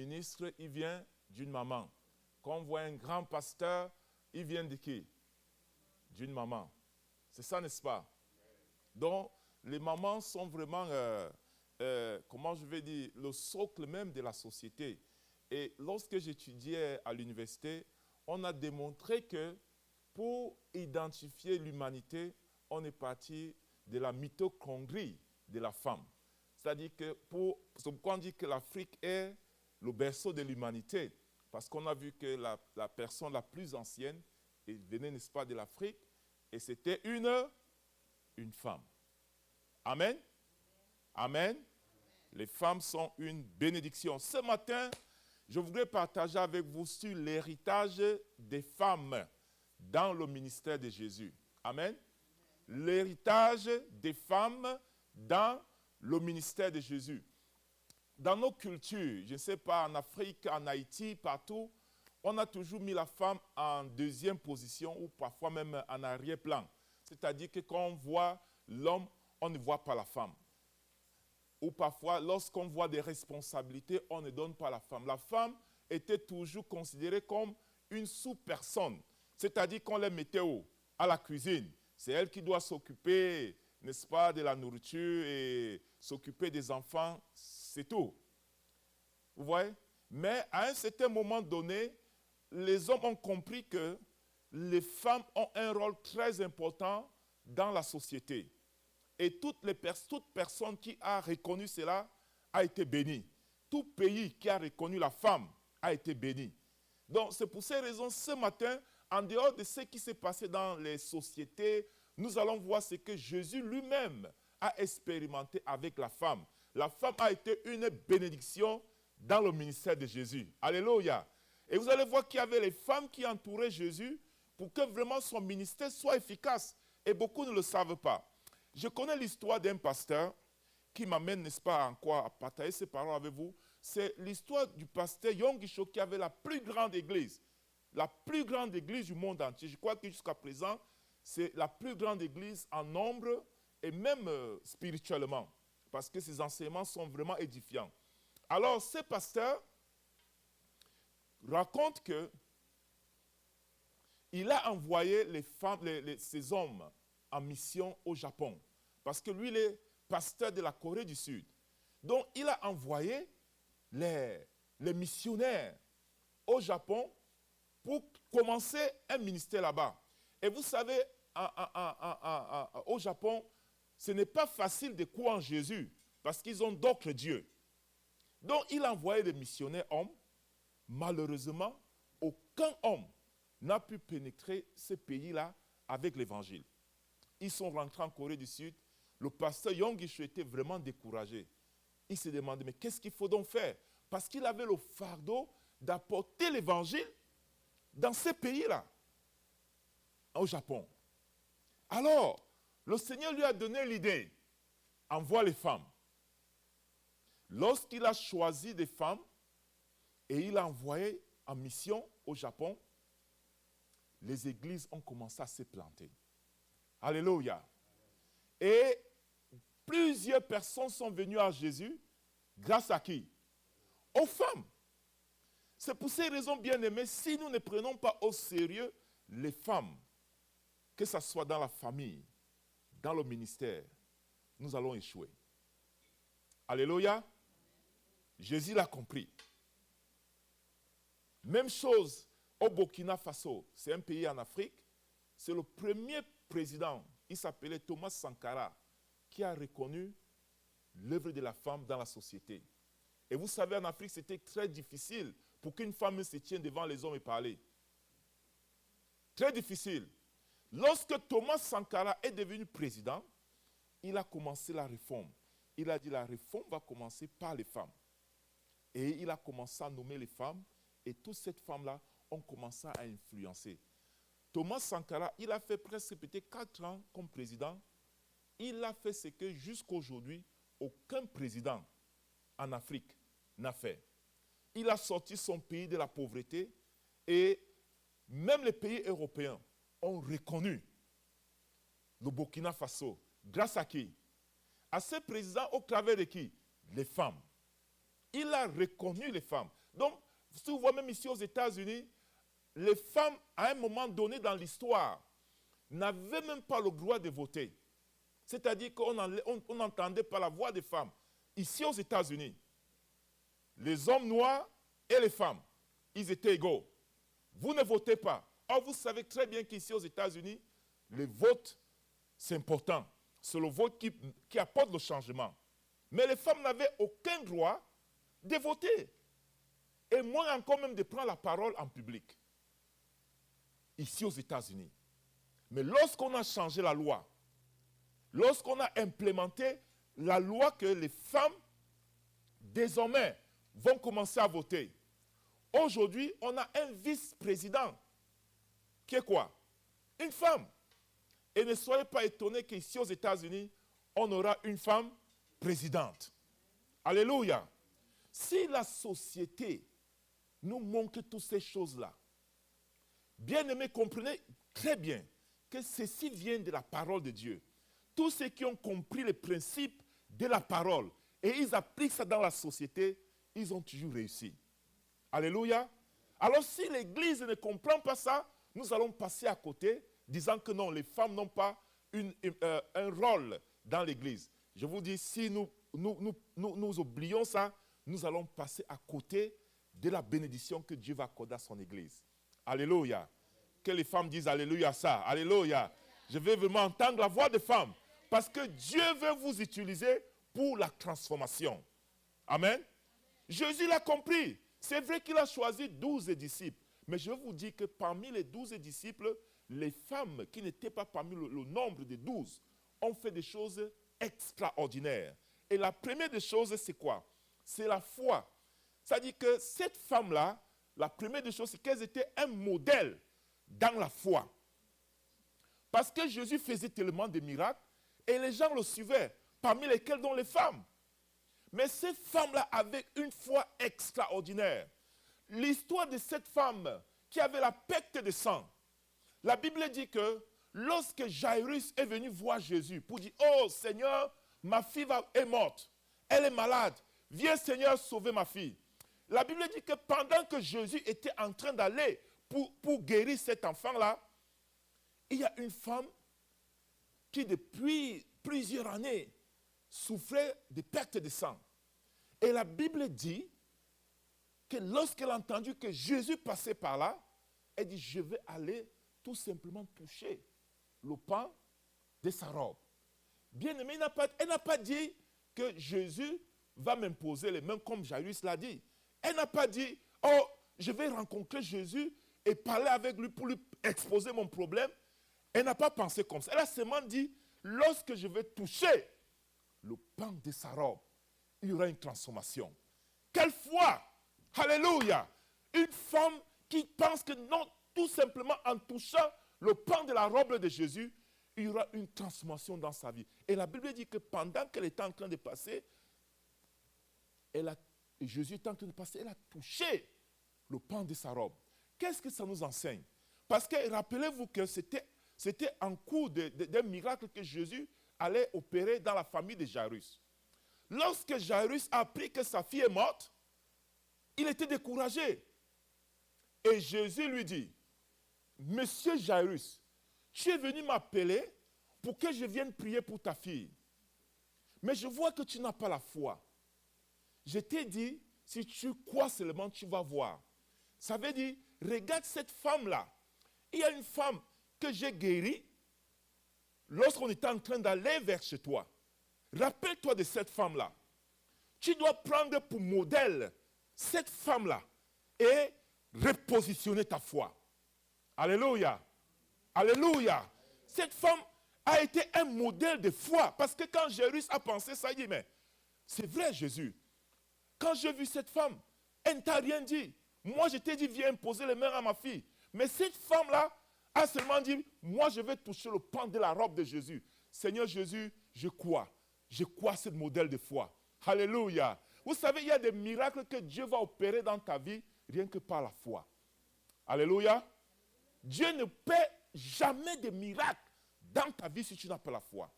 ministre, il vient d'une maman. Quand on voit un grand pasteur, il vient de qui? D'une maman. C'est ça, n'est-ce pas? Donc, les mamans sont vraiment, comment je vais dire, le socle même de la société. Et lorsque j'étudiais à l'université, on a démontré que pour identifier l'humanité, on est parti de la mitochondrie de la femme. C'est-à-dire que c'est pourquoi on dit que l'Afrique est le berceau de l'humanité. Parce qu'on a vu que la personne la plus ancienne venait, n'est-ce pas, de l'Afrique, et c'était une femme. Amen. Amen. Les femmes sont une bénédiction. Ce matin, je voudrais partager avec vous sur l'héritage des femmes dans le ministère de Jésus. Amen. L'héritage des femmes dans le ministère de Jésus. Dans nos cultures, je ne sais pas, en Afrique, en Haïti, partout, on a toujours mis la femme en deuxième position ou parfois même en arrière-plan. C'est-à-dire que quand on voit l'homme, on ne voit pas la femme. Ou parfois, lorsqu'on voit des responsabilités, on ne donne pas la femme. La femme était toujours considérée comme une sous-personne. C'est-à-dire qu'on la mettait où? À la cuisine. C'est elle qui doit s'occuper, n'est-ce pas, de la nourriture et s'occuper des enfants, c'est tout. Vous voyez? Mais à un certain moment donné, les hommes ont compris que les femmes ont un rôle très important dans la société. Et toute personne qui a reconnu cela a été bénie. Tout pays qui a reconnu la femme a été béni. Donc c'est pour ces raisons, ce matin, en dehors de ce qui s'est passé dans les sociétés, nous allons voir ce que Jésus lui-même a expérimenté avec la femme. La femme a été une bénédiction dans le ministère de Jésus. Alléluia. Et vous allez voir qu'il y avait les femmes qui entouraient Jésus pour que vraiment son ministère soit efficace. Et beaucoup ne le savent pas. Je connais l'histoire d'un pasteur qui m'amène, n'est-ce pas, encore à partager ces paroles avec vous. C'est l'histoire du pasteur Yonggi qui avait la plus grande église. La plus grande église du monde entier. Je crois que jusqu'à présent, c'est la plus grande église en nombre et même spirituellement. Parce que ses enseignements sont vraiment édifiants. Alors, ce pasteur raconte que il a envoyé les femmes, ces hommes en mission au Japon. Parce que lui, il est pasteur de la Corée du Sud. Donc, il a envoyé les missionnaires au Japon pour commencer un ministère là-bas. Et vous savez, au Japon, ce n'est pas facile de croire en Jésus parce qu'ils ont d'autres dieux. Donc, il a envoyé des missionnaires hommes. Malheureusement, aucun homme n'a pu pénétrer ce pays-là avec l'évangile. Ils sont rentrés en Corée du Sud. Le pasteur Yonggi était vraiment découragé. Il se demandait, mais qu'est-ce qu'il faut donc faire? Parce qu'il avait le fardeau d'apporter l'évangile dans ces pays-là, au Japon. Alors, le Seigneur lui a donné l'idée, envoie les femmes. Lorsqu'il a choisi des femmes, et il a envoyé en mission au Japon, les églises ont commencé à se planter. Alléluia. Et plusieurs personnes sont venues à Jésus grâce à qui? Aux femmes. C'est pour ces raisons, bien aimées, si nous ne prenons pas au sérieux les femmes, que ce soit dans la famille, dans le ministère, nous allons échouer. Alléluia. Jésus l'a compris. Même chose au Burkina Faso, c'est un pays en Afrique. C'est le premier président, il s'appelait Thomas Sankara, qui a reconnu l'œuvre de la femme dans la société. Et vous savez, en Afrique, c'était très difficile pour qu'une femme se tienne devant les hommes et parler. Très difficile. Lorsque Thomas Sankara est devenu président, il a commencé la réforme. Il a dit la réforme va commencer par les femmes. Et il a commencé à nommer les femmes. Et toutes ces femmes-là ont commencé à influencer. Thomas Sankara, il a fait presque peut-être 4 ans comme président. Il a fait ce que jusqu'à aujourd'hui, aucun président en Afrique n'a fait. Il a sorti son pays de la pauvreté et même les pays européens ont reconnu le Burkina Faso. Grâce à qui? À ce président au travers de qui? Les femmes. Il a reconnu les femmes. Donc, si vous voyez même ici aux États-Unis, les femmes, à un moment donné dans l'histoire, n'avaient même pas le droit de voter. C'est-à-dire qu'on n'entendait pas la voix des femmes. Ici aux États-Unis, les hommes noirs et les femmes, ils étaient égaux. Vous ne votez pas. Or, vous savez très bien qu'ici aux États-Unis, le vote, c'est important. C'est le vote qui apporte le changement. Mais les femmes n'avaient aucun droit de voter. Et moins encore même de prendre la parole en public. Ici aux États-Unis. Mais lorsqu'on a changé la loi, lorsqu'on a implémenté la loi que les femmes, désormais, vont commencer à voter. Aujourd'hui, on a un vice-président qui est quoi? Une femme. Et ne soyez pas étonnés qu'ici aux États-Unis, on aura une femme présidente. Alléluia. Si la société nous montre toutes ces choses-là, bien-aimés, comprenez très bien que ceci vient de la parole de Dieu. Tous ceux qui ont compris les principes de la parole et ils appliquent ça dans la société, ils ont toujours réussi. Alléluia. Alors si l'Église ne comprend pas ça, nous allons passer à côté, disant que non, les femmes n'ont pas un rôle dans l'Église. Je vous dis, si nous oublions ça, nous allons passer à côté de la bénédiction que Dieu va accorder à son Église. Alléluia. Que les femmes disent Alléluia ça. Alléluia. Je veux vraiment entendre la voix des femmes. Parce que Dieu veut vous utiliser pour la transformation. Amen. Jésus l'a compris. C'est vrai qu'il a choisi 12 disciples. Mais je vous dis que parmi les 12 disciples, les femmes qui n'étaient pas parmi le nombre des 12 ont fait des choses extraordinaires. Et la première des choses, c'est quoi? C'est la foi. C'est-à-dire que cette femme-là, la première des choses, c'est qu'elles étaient un modèle dans la foi. Parce que Jésus faisait tellement de miracles et les gens le suivaient, parmi lesquels dont les femmes. Mais cette femme-là avait une foi extraordinaire. L'histoire de cette femme qui avait la perte de sang, la Bible dit que lorsque Jairus est venu voir Jésus pour dire « Oh Seigneur, ma fille est morte, elle est malade, viens Seigneur sauver ma fille ». La Bible dit que pendant que Jésus était en train d'aller pour guérir cet enfant-là, il y a une femme qui depuis plusieurs années souffrait de perte de sang. Et la Bible dit que lorsqu'elle a entendu que Jésus passait par là, elle dit, je vais aller tout simplement toucher le pan de sa robe. Bien aimé, elle n'a pas dit que Jésus va m'imposer les mains comme Jairus l'a dit. Elle n'a pas dit, oh, je vais rencontrer Jésus et parler avec lui pour lui exposer mon problème. Elle n'a pas pensé comme ça. Elle a seulement dit, lorsque je vais toucher le pan de sa robe, il y aura une transformation. Quelle foi! Alléluia! Une femme qui pense que non, tout simplement en touchant le pan de la robe de Jésus, il y aura une transformation dans sa vie. Et la Bible dit que pendant qu'elle était en train de passer, Jésus était en train de passer, elle a touché le pan de sa robe. Qu'est-ce que ça nous enseigne? Parce que rappelez-vous que c'était en cours d'un miracle que Jésus allait opérer dans la famille de Jairus. Lorsque Jairus a appris que sa fille est morte, il était découragé. Et Jésus lui dit, Monsieur Jairus, tu es venu m'appeler pour que je vienne prier pour ta fille. Mais je vois que tu n'as pas la foi. Je t'ai dit, si tu crois seulement, tu vas voir. Ça veut dire, regarde cette femme-là. Il y a une femme que j'ai guérie lorsqu'on était en train d'aller vers chez toi. Rappelle-toi de cette femme-là. Tu dois prendre pour modèle cette femme-là et repositionner ta foi. Alléluia. Alléluia. Cette femme a été un modèle de foi. Parce que quand Jairus a pensé ça, il dit, mais c'est vrai Jésus. Quand j'ai vu cette femme, elle ne t'a rien dit. Moi, je t'ai dit, viens imposer les mains à ma fille. Mais cette femme-là a seulement dit, moi, je vais toucher le pan de la robe de Jésus. Seigneur Jésus, je crois. Je crois à ce modèle de foi. Alléluia. Vous savez, il y a des miracles que Dieu va opérer dans ta vie rien que par la foi. Alléluia. Dieu ne paie jamais de miracles dans ta vie si tu n'as pas la foi.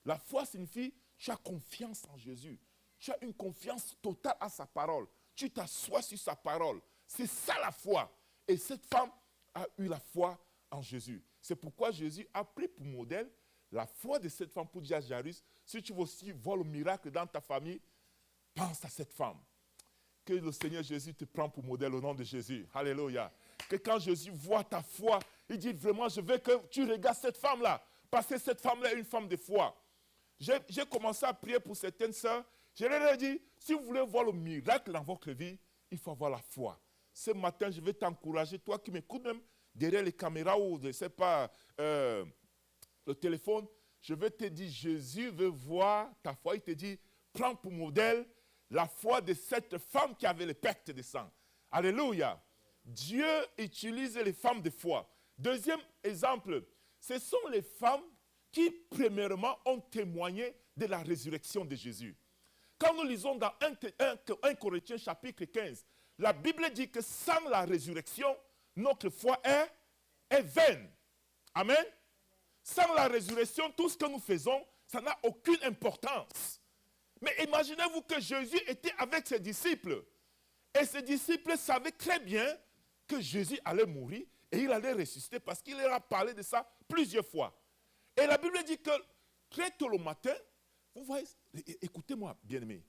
La foi signifie tu as confiance en Jésus. Tu as une confiance totale à sa parole. tu t'assois sur sa parole. C'est ça la foi. Et cette femme a eu la foi en Jésus. C'est pourquoi Jésus a pris pour modèle la foi de cette femme pour dire à Jairus, si tu veux aussi voir le miracle dans ta famille, pense à cette femme. Que le Seigneur Jésus te prend pour modèle au nom de Jésus. Alléluia. Que quand Jésus voit ta foi, il dit vraiment, je veux que tu regardes cette femme-là. Parce que cette femme-là est une femme de foi. J'ai commencé à prier pour certaines sœurs. Je leur ai dit, si vous voulez voir le miracle dans votre vie, il faut avoir la foi. Ce matin, je vais t'encourager, toi qui m'écoutes même derrière les caméras ou je ne sais pas, le téléphone, je vais te dire, Jésus veut voir ta foi. Il te dit, prends pour modèle la foi de cette femme qui avait le pacte de sang. Alléluia. Dieu utilise les femmes de foi. Deuxième exemple, ce sont les femmes qui, premièrement, ont témoigné de la résurrection de Jésus. Quand nous lisons dans 1 Corinthiens chapitre 15, la Bible dit que sans la résurrection, notre foi est vaine. Amen. Sans la résurrection, tout ce que nous faisons, ça n'a aucune importance. Mais imaginez-vous que Jésus était avec ses disciples. Et ses disciples savaient très bien que Jésus allait mourir et il allait ressusciter parce qu'il leur a parlé de ça plusieurs fois. Et la Bible dit que très tôt le matin, vous voyez, écoutez-moi, bien-aimés,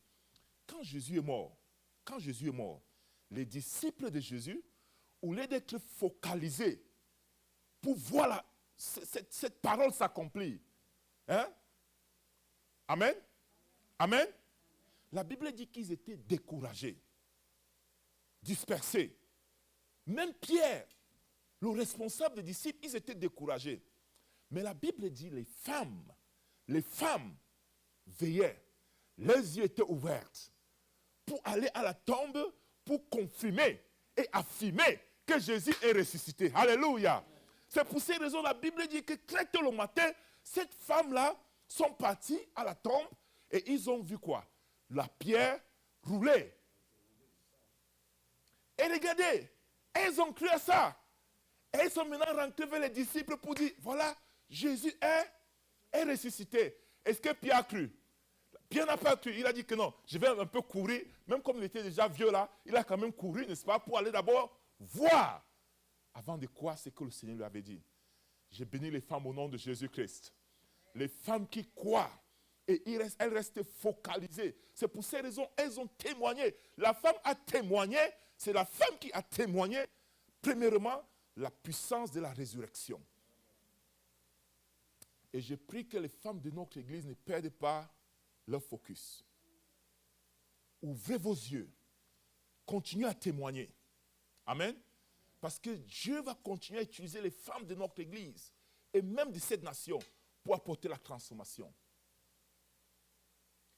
quand Jésus est mort, les disciples de Jésus, au lieu d'être focalisés pour voir cette parole s'accomplir, hein? Amen. Amen. La Bible dit qu'ils étaient découragés, dispersés. Même Pierre, le responsable des disciples, ils étaient découragés. Mais la Bible dit les femmes veillaient, les yeux étaient ouverts pour aller à la tombe, pour confirmer et affirmer que Jésus est ressuscité. Alléluia. C'est pour ces raisons la Bible dit que très tôt le matin, cette femme-là sont parties à la tombe et ils ont vu quoi? La pierre roulée. Et regardez, elles ont cru à ça. Et ils sont maintenant rentrés vers les disciples pour dire, voilà, Jésus est ressuscité. Est-ce que Pierre a cru? Pierre n'a pas cru. Il a dit que non, je vais un peu courir. Même comme il était déjà vieux là, il a quand même couru, n'est-ce pas, pour aller d'abord voir. Avant de quoi, c'est que le Seigneur lui avait dit. J'ai béni les femmes au nom de Jésus-Christ. Les femmes qui croient. Et elles restent focalisées. C'est pour ces raisons, elles ont témoigné. La femme a témoigné. C'est la femme qui a témoigné, premièrement, la puissance de la résurrection. Et je prie que les femmes de notre église ne perdent pas leur focus. Ouvrez vos yeux. Continuez à témoigner. Amen. Parce que Dieu va continuer à utiliser les femmes de notre église et même de cette nation pour apporter la transformation.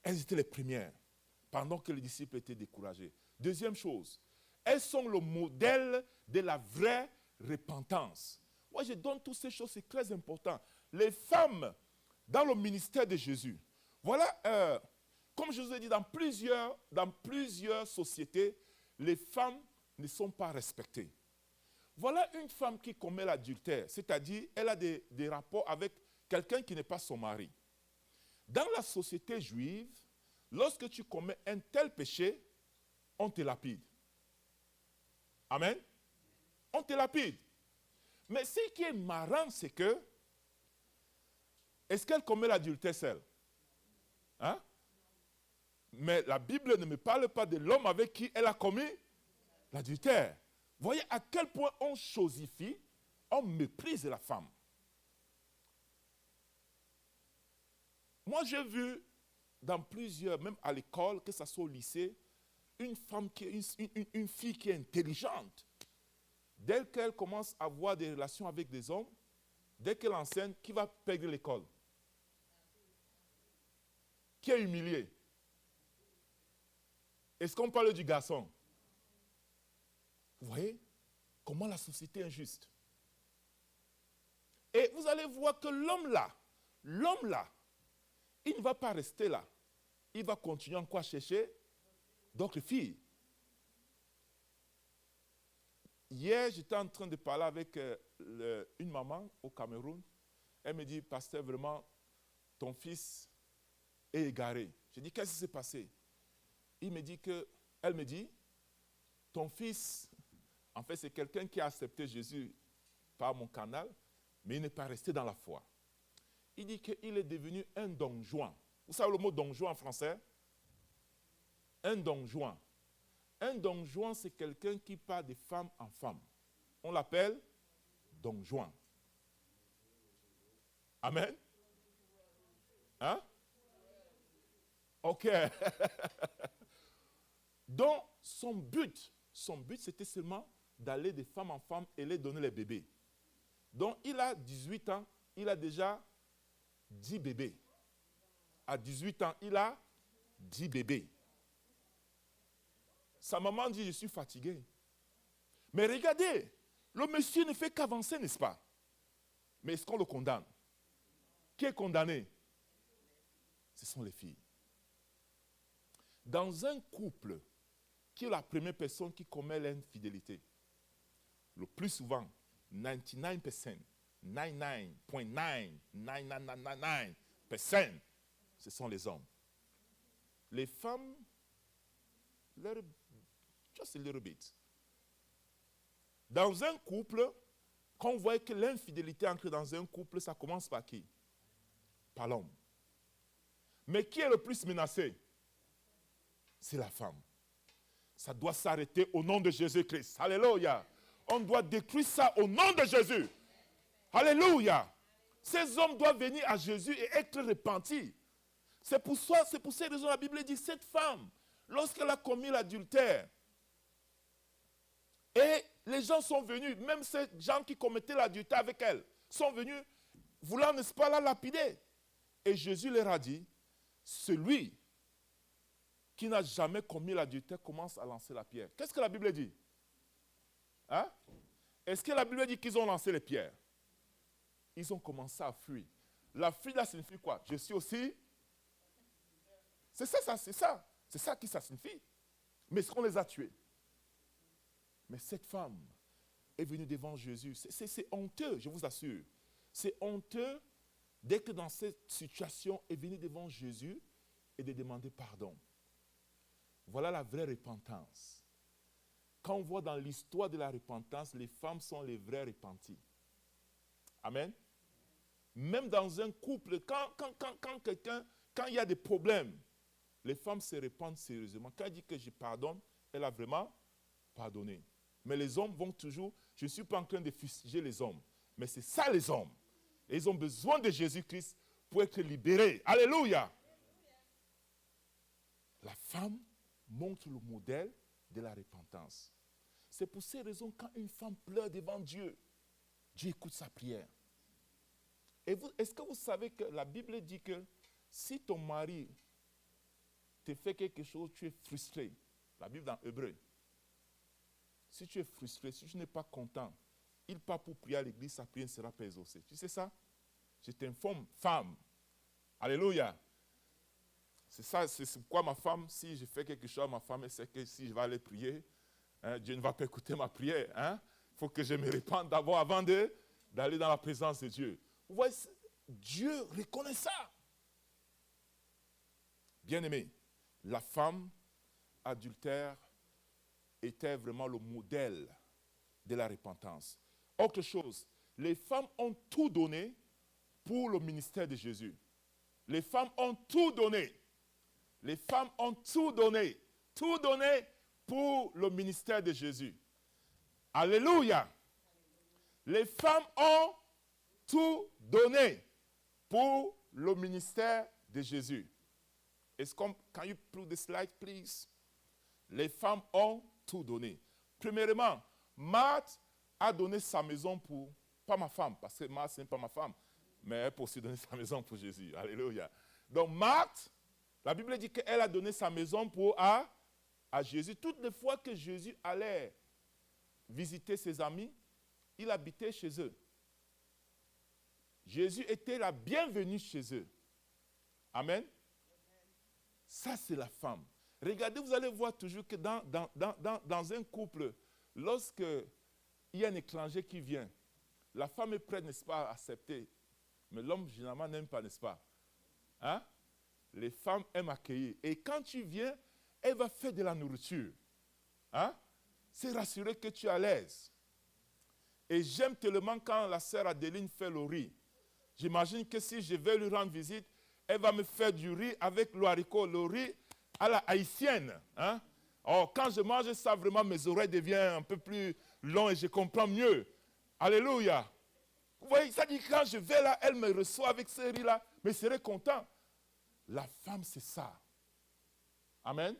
Elles étaient les premières pendant que les disciples étaient découragés. Deuxième chose, elles sont le modèle de la vraie repentance. Moi, je donne toutes ces choses, c'est très important. Les femmes dans le ministère de Jésus, voilà, comme je vous ai dit, dans plusieurs sociétés, les femmes ne sont pas respectées. Voilà une femme qui commet l'adultère, c'est-à-dire elle a des rapports avec quelqu'un qui n'est pas son mari. Dans la société juive, lorsque tu commets un tel péché, on te lapide. Amen. On te lapide. Mais ce qui est marrant, c'est que, est-ce qu'elle commet l'adultère seule? Hein? Mais la Bible ne me parle pas de l'homme avec qui elle a commis l'adultère. Voyez à quel point on chosifie, on méprise la femme. Moi, j'ai vu dans plusieurs, même à l'école, que ce soit au lycée, une fille qui est intelligente. Dès qu'elle commence à avoir des relations avec des hommes, dès qu'elle enseigne, qui va perdre l'école? Qui est humilié? Est-ce qu'on parle du garçon? Vous voyez comment la société est injuste. Et vous allez voir que l'homme là, il ne va pas rester là. Il va continuer encore à chercher d'autres filles. Hier, j'étais en train de parler avec une maman au Cameroun. Elle me dit, pasteur, vraiment, ton fils est égaré. Je dis, qu'est-ce qui s'est passé? Elle me dit, ton fils, en fait, c'est quelqu'un qui a accepté Jésus par mon canal, mais il n'est pas resté dans la foi. Il dit qu'il est devenu un don Juan. Vous savez le mot don Juan en français? Un don Juan. Un don Juan, c'est quelqu'un qui part de femme en femme. On l'appelle don Juan. Amen. Hein? Ok. Donc, son but, c'était seulement d'aller de femme en femme et les donner les bébés. Donc, il a 18 ans, il a déjà 10 bébés. À 18 ans, il a 10 bébés. Sa maman dit, je suis fatigué. Mais regardez, le monsieur ne fait qu'avancer, n'est-ce pas? Mais est-ce qu'on le condamne? Qui est condamné? Ce sont les filles. Dans un couple, qui est la première personne qui commet l'infidélité? Le plus souvent, 99%, 99.99999%, ce sont les hommes. Les femmes, just a little bit. Dans un couple, quand on voit que l'infidélité entre dans un couple, ça commence par qui? Par l'homme. Mais qui est le plus menacé? C'est la femme. Ça doit s'arrêter au nom de Jésus-Christ. Alléluia. On doit détruire ça au nom de Jésus. Alléluia. Ces hommes doivent venir à Jésus et être repentis. C'est pour ces raisons la Bible dit, cette femme, lorsqu'elle a commis l'adultère, et les gens sont venus, même ces gens qui commettaient l'adultère avec elle, sont venus voulant, n'est-ce pas, la lapider. Et Jésus leur a dit, celui qui n'a jamais commis l'adultère commence à lancer la pierre. Qu'est-ce que la Bible dit? Hein? Est-ce que la Bible dit qu'ils ont lancé les pierres? Ils ont commencé à fuir. La fuite là signifie quoi? Je suis aussi... C'est ça. C'est ça qui ça signifie. Mais est-ce qu'on les a tués? Mais cette femme est venue devant Jésus. C'est honteux, je vous assure. C'est honteux dès que dans cette situation, elle est venue devant Jésus et de demander pardon. Voilà la vraie repentance. Quand on voit dans l'histoire de la repentance, les femmes sont les vrais repentis. Amen. Même dans un couple, quand il y a des problèmes, les femmes se repentent sérieusement. Quand elle dit que je pardonne, elle a vraiment pardonné. Mais les hommes vont toujours, je ne suis pas en train de fustiger les hommes, mais c'est ça les hommes. Et ils ont besoin de Jésus-Christ pour être libérés. Alléluia. La femme montre le modèle de la repentance. C'est pour ces raisons, quand une femme pleure devant Dieu, Dieu écoute sa prière. Et est-ce que vous savez que la Bible dit que si ton mari te fait quelque chose, tu es frustré. La Bible dans Hébreu. Si tu es frustré, si tu n'es pas content, il part pour prier à l'église, sa prière ne sera pas exaucée. Tu sais ça? Je t'informe, femme. Alléluia. C'est ça, c'est pourquoi ma femme, si je fais quelque chose à ma femme, elle sait que si je vais aller prier, hein, Dieu ne va pas écouter ma prière. Hein? Il faut que je me répande d'abord avant d'aller dans la présence de Dieu. Vous voyez, Dieu reconnaît ça. Bien-aimé, la femme adultère était vraiment le modèle de la repentance. Autre chose, les femmes ont tout donné pour le ministère de Jésus. Les femmes ont tout donné. Les femmes ont tout donné pour le ministère de Jésus. Alléluia. Les femmes ont tout donné pour le ministère de Jésus. Can you put the slide, please? Les femmes ont tout donné. Premièrement, Marthe a donné sa maison pour, pas ma femme, parce que Marthe, ce n'est pas ma femme, mais elle peut aussi donner sa maison pour Jésus. Alléluia. Donc Marthe, la Bible dit qu'elle a donné sa maison à Jésus. Toutes les fois que Jésus allait visiter ses amis, il habitait chez eux. Jésus était la bienvenue chez eux. Amen. Ça, c'est la femme. Regardez, vous allez voir toujours que dans un couple, lorsque il y a un étranger qui vient, la femme est prête, n'est-ce pas, à accepter. Mais l'homme, généralement, n'aime pas, n'est-ce pas? Hein? Les femmes aiment accueillir. Et quand tu viens, elle va faire de la nourriture. Hein? c'est rassurer que tu es à l'aise. Et j'aime tellement quand la sœur Adeline fait le riz. J'imagine que si je vais lui rendre visite, elle va me faire du riz avec le haricot, le riz à la haïtienne. Hein? Oh, quand je mange ça, vraiment, mes oreilles deviennent un peu plus longues et je comprends mieux. Alléluia. Vous voyez, ça dit que quand je vais là, elle me reçoit avec ce riz-là, mais je serai content. La femme, c'est ça. Amen.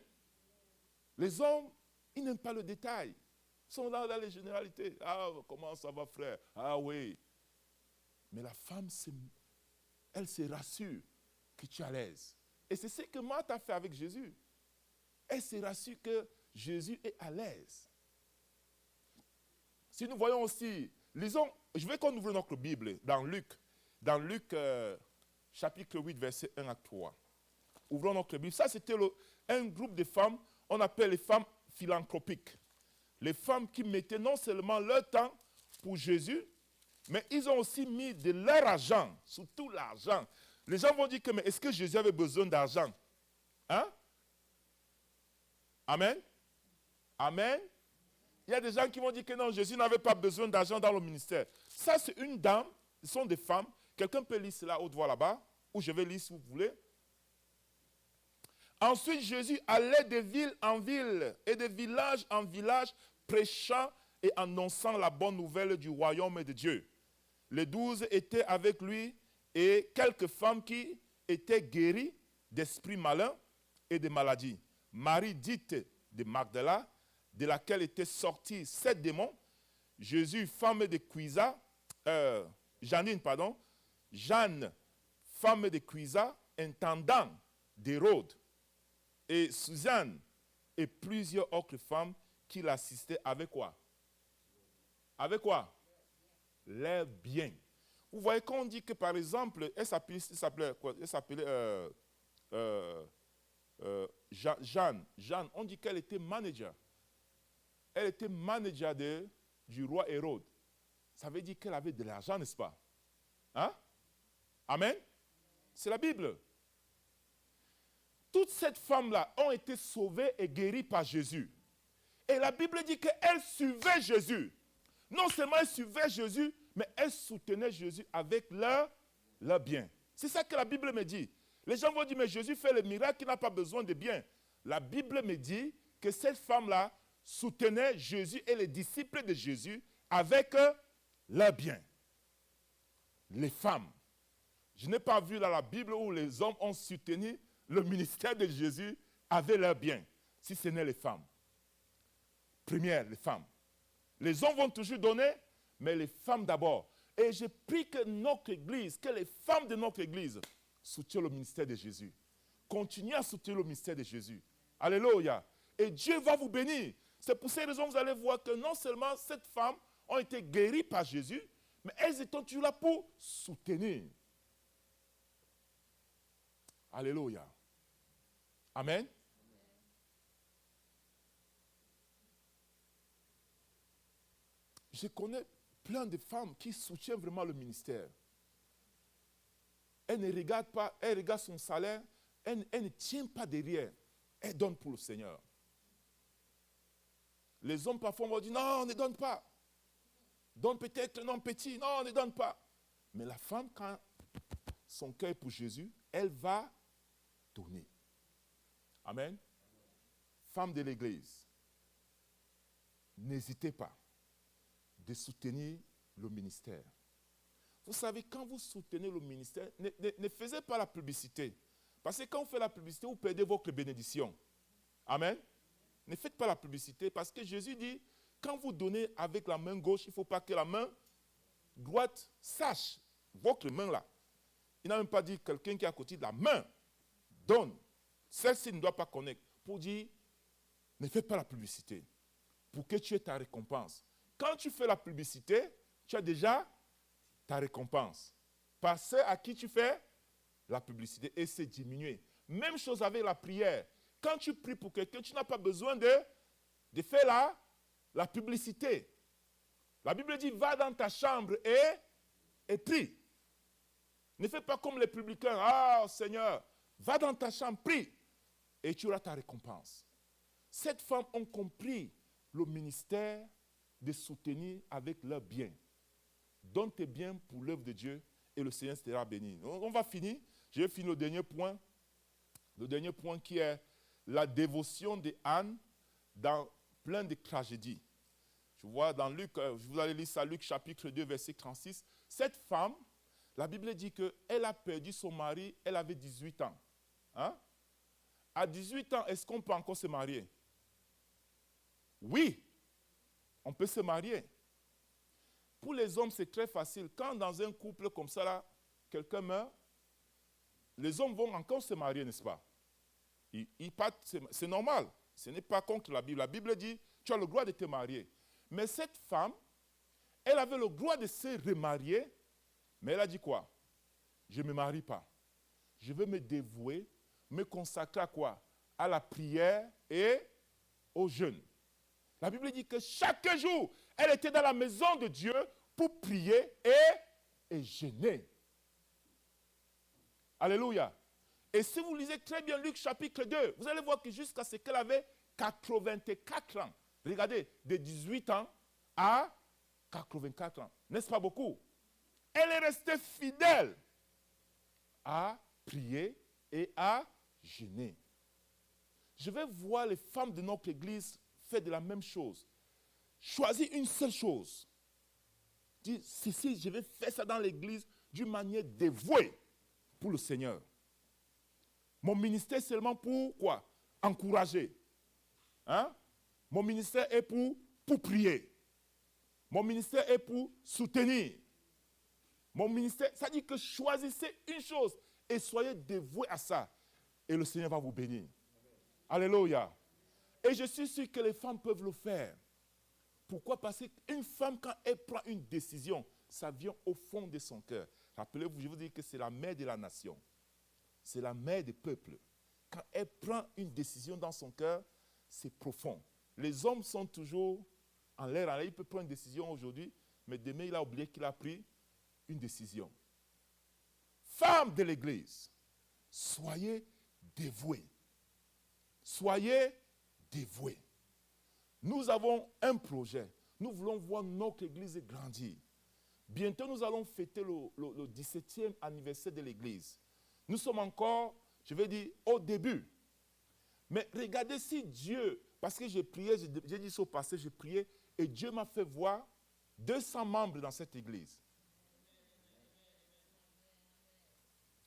Les hommes, ils n'aiment pas le détail. Ils sont là dans les généralités. Ah, comment ça va, frère? Ah oui. Mais la femme, elle se rassure que tu es à l'aise. Et c'est ce que Marthe a fait avec Jésus. Elle se rassure que Jésus est à l'aise. Si nous voyons aussi, lisons, je veux qu'on ouvre notre Bible dans Luc chapitre 8, verset 1 à 3. Ouvrons notre Bible. Ça, c'était un groupe de femmes, on appelle les femmes philanthropiques. Les femmes qui mettaient non seulement leur temps pour Jésus, mais ils ont aussi mis de leur argent, surtout l'argent. Les gens vont dire que, mais est-ce que Jésus avait besoin d'argent? Hein? Amen? Amen? Il y a des gens qui vont dire que non, Jésus n'avait pas besoin d'argent dans le ministère. Ça, c'est une dame, ce sont des femmes. Quelqu'un peut lire cela à haute voix là-bas, ou je vais lire si vous voulez. Ensuite, Jésus allait de ville en ville et de village en village, prêchant et annonçant la bonne nouvelle du royaume de Dieu. Les 12 étaient avec lui et quelques femmes qui étaient guéries d'esprits malins et de maladies. Marie dite de Magdala, de laquelle étaient sortis 7 démons. Jésus, femme de Cuisa, Jeanne, femme de Cuisa, intendant d'Hérode. Et Suzanne et plusieurs autres femmes qui l'assistaient avec quoi? Avec quoi? Leurs biens. Vous voyez qu'on dit que par exemple, elle s'appelait Jeanne, on dit qu'elle était manager. Elle était manager du roi Hérode. Ça veut dire qu'elle avait de l'argent, n'est-ce pas? Hein? Amen? C'est la Bible. Toutes ces femmes-là ont été sauvées et guéries par Jésus. Et la Bible dit qu'elles suivaient Jésus. Non seulement elles suivaient Jésus, mais elles soutenaient Jésus avec leur bien. C'est ça que la Bible me dit. Les gens vont dire, mais Jésus fait le miracle, il n'a pas besoin de bien. La Bible me dit que cette femme-là soutenait Jésus et les disciples de Jésus avec leur bien. Les femmes. Je n'ai pas vu dans la Bible où les hommes ont soutenu le ministère de Jésus avec leur bien, si ce n'est les femmes. Première, les femmes. Les hommes vont toujours donner, mais les femmes d'abord. Et je prie que notre Église, que les femmes de notre Église soutiennent le ministère de Jésus. Continuez à soutenir le ministère de Jésus. Alléluia. Et Dieu va vous bénir. C'est pour ces raisons que vous allez voir que non seulement ces femmes ont été guéries par Jésus, mais elles étaient toujours là pour soutenir. Alléluia. Amen. Je connais plein de femmes qui soutiennent vraiment le ministère. Elle ne regarde pas, elle regarde son salaire, elle ne tient pas derrière. Elle donne pour le Seigneur. Les hommes parfois vont dire, non, on ne donne pas. Donne peut-être, non, petit, non, on ne donne pas. Mais la femme, quand son cœur est pour Jésus, elle va donner. Amen. Femmes de l'Église, n'hésitez pas de soutenir le ministère. Vous savez, quand vous soutenez le ministère, ne faites pas la publicité. Parce que quand vous faites la publicité, vous perdez votre bénédiction. Amen. Ne faites pas la publicité parce que Jésus dit, quand vous donnez avec la main gauche, il ne faut pas que la main droite sache votre main là. Il n'a même pas dit quelqu'un qui est à côté de la main donne. Celle-ci ne doit pas connaître. Pour dire, ne fais pas la publicité. Pour que tu aies ta récompense. Quand tu fais la publicité, tu as déjà ta récompense. Par ceux à qui tu fais la publicité. Et c'est diminué. Même chose avec la prière. Quand tu pries pour quelqu'un, tu n'as pas besoin de faire la publicité. La Bible dit, va dans ta chambre et prie. Ne fais pas comme les publicains. Ah, Seigneur, va dans ta chambre, prie. Et tu auras ta récompense. Cette femme a compris le ministère de soutenir avec leurs biens. Donne tes biens pour l'œuvre de Dieu et le Seigneur sera béni. On va finir. Je vais finir le dernier point. Le dernier point qui est la dévotion de Anne dans plein de tragédies. Je vois dans Luc, vous allez lire ça, Luc chapitre 2, verset 36. Cette femme, la Bible dit qu'elle a perdu son mari, elle avait 18 ans. Hein? À 18 ans, est-ce qu'on peut encore se marier? Oui, on peut se marier. Pour les hommes, c'est très facile. Quand dans un couple comme ça, là, quelqu'un meurt, les hommes vont encore se marier, n'est-ce pas? Ils partent, c'est normal. Ce n'est pas contre la Bible. La Bible dit, tu as le droit de te marier. Mais cette femme, elle avait le droit de se remarier, mais elle a dit quoi? Je ne me marie pas. Je veux me dévouer, me consacrer à quoi? À la prière et au jeûne. La Bible dit que chaque jour, elle était dans la maison de Dieu pour prier et jeûner. Alléluia. Et si vous lisez très bien Luc chapitre 2, vous allez voir que jusqu'à ce qu'elle avait 84 ans. Regardez, de 18 ans à 84 ans. N'est-ce pas beaucoup? Elle est restée fidèle à prier et à jeûner. Je vais voir les femmes de notre église faire de la même chose. Choisis une seule chose. Dis, si, je vais faire ça dans l'église d'une manière dévouée pour le Seigneur. Mon ministère seulement pour quoi? Encourager. Hein? Mon ministère est pour prier. Mon ministère est pour soutenir. Mon ministère, ça dit que choisissez une chose et soyez dévoués à ça. Et le Seigneur va vous bénir. Alléluia. Et je suis sûr que les femmes peuvent le faire. Pourquoi? Parce qu'une femme, quand elle prend une décision, ça vient au fond de son cœur. Rappelez-vous, je vous dis que c'est la mère de la nation. C'est la mère des peuples. Quand elle prend une décision dans son cœur, c'est profond. Les hommes sont toujours en l'air. Il peut prendre une décision aujourd'hui, mais demain, il a oublié qu'il a pris une décision. Femmes de l'Église, soyez dévouées. Soyez dévoués. Nous avons un projet. Nous voulons voir notre Église grandir. Bientôt, nous allons fêter le 17e anniversaire de l'Église. Nous sommes encore, je vais dire, au début. Mais regardez si Dieu, parce que j'ai prié, j'ai dit ça au passé, j'ai prié, et Dieu m'a fait voir 200 membres dans cette Église.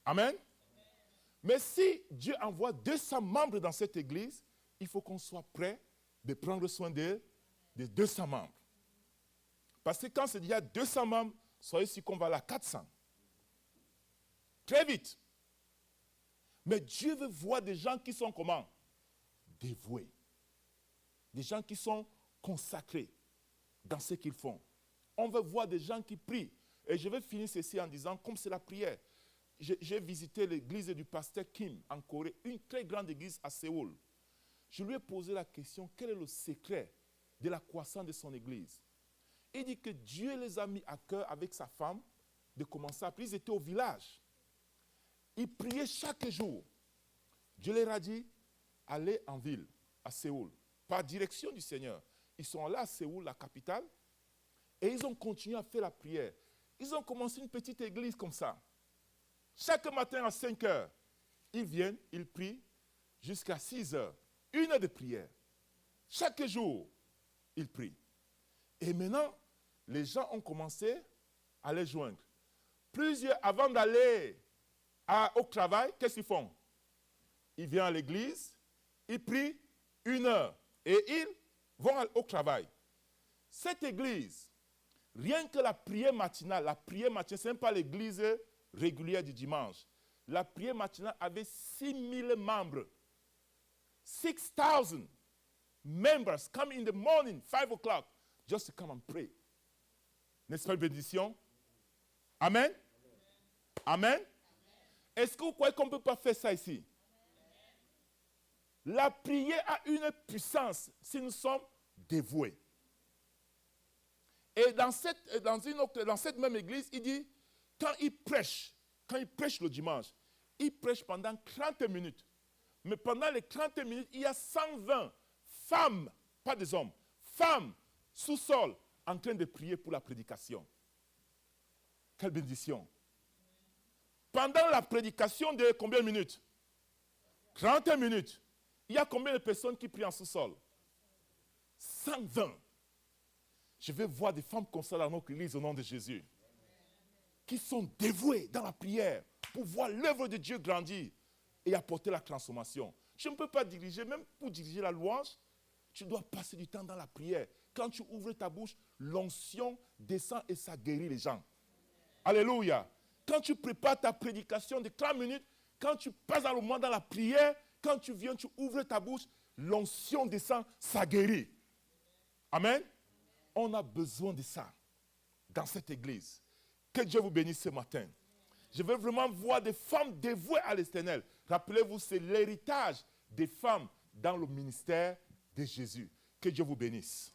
Amen. Mais si Dieu envoie 200 membres dans cette Église, il faut qu'on soit prêt de prendre soin des 200 membres. Parce que quand c'est déjà 200 membres, soyez sûr qu'on va à 400. Très vite. Mais Dieu veut voir des gens qui sont comment? Dévoués. Des gens qui sont consacrés dans ce qu'ils font. On veut voir des gens qui prient. Et je vais finir ceci en disant, comme c'est la prière, j'ai visité l'église du pasteur Kim en Corée, une très grande église à Séoul. Je lui ai posé la question, quel est le secret de la croissance de son église? Il dit que Dieu les a mis à cœur avec sa femme de commencer à prier. Ils étaient au village. Ils priaient chaque jour. Dieu leur a dit, allez en ville, à Séoul, par direction du Seigneur. Ils sont allés à Séoul, la capitale, et ils ont continué à faire la prière. Ils ont commencé une petite église comme ça. Chaque matin à 5 heures, ils viennent, ils prient jusqu'à 6 heures. 1 heure de prière. Chaque jour, ils prient. Et maintenant, les gens ont commencé à les joindre. Plusieurs, avant d'aller au travail, qu'est-ce qu'ils font? Ils viennent à l'église, ils prient 1 heure et ils vont au travail. Cette église, rien que la prière matinale, ce n'est pas l'église régulière du dimanche. La prière matinale avait 6000 membres. 6,000 members come in the morning, 5 o'clock, just to come and pray. N'est-ce pas une bénédiction? Amen? Amen? Est-ce que vous croyez qu'on ne peut pas faire ça ici? La prière a une puissance si nous sommes dévoués. Et dans cette même église, il dit, quand il prêche le dimanche, il prêche pendant 30 minutes. Mais pendant les 30 minutes, il y a 120 femmes, pas des hommes, femmes sous-sol en train de prier pour la prédication. Quelle bénédiction. Pendant la prédication de combien de minutes? 31 minutes. Il y a combien de personnes qui prient en sous-sol? 120. Je vais voir des femmes comme ça dans notre église au nom de Jésus, qui sont dévouées dans la prière pour voir l'œuvre de Dieu grandir et apporter la transformation. Je ne peux pas diriger, même pour diriger la louange, tu dois passer du temps dans la prière. Quand tu ouvres ta bouche, l'onction descend et ça guérit les gens. Alléluia. Quand tu prépares ta prédication de 30 minutes, quand tu passes dans le moment dans la prière, quand tu viens, tu ouvres ta bouche, l'onction descend, ça guérit. Amen. On a besoin de ça dans cette église. Que Dieu vous bénisse ce matin. Je veux vraiment voir des femmes dévouées à l'Éternel. Rappelez-vous, c'est l'héritage des femmes dans le ministère de Jésus. Que Dieu vous bénisse.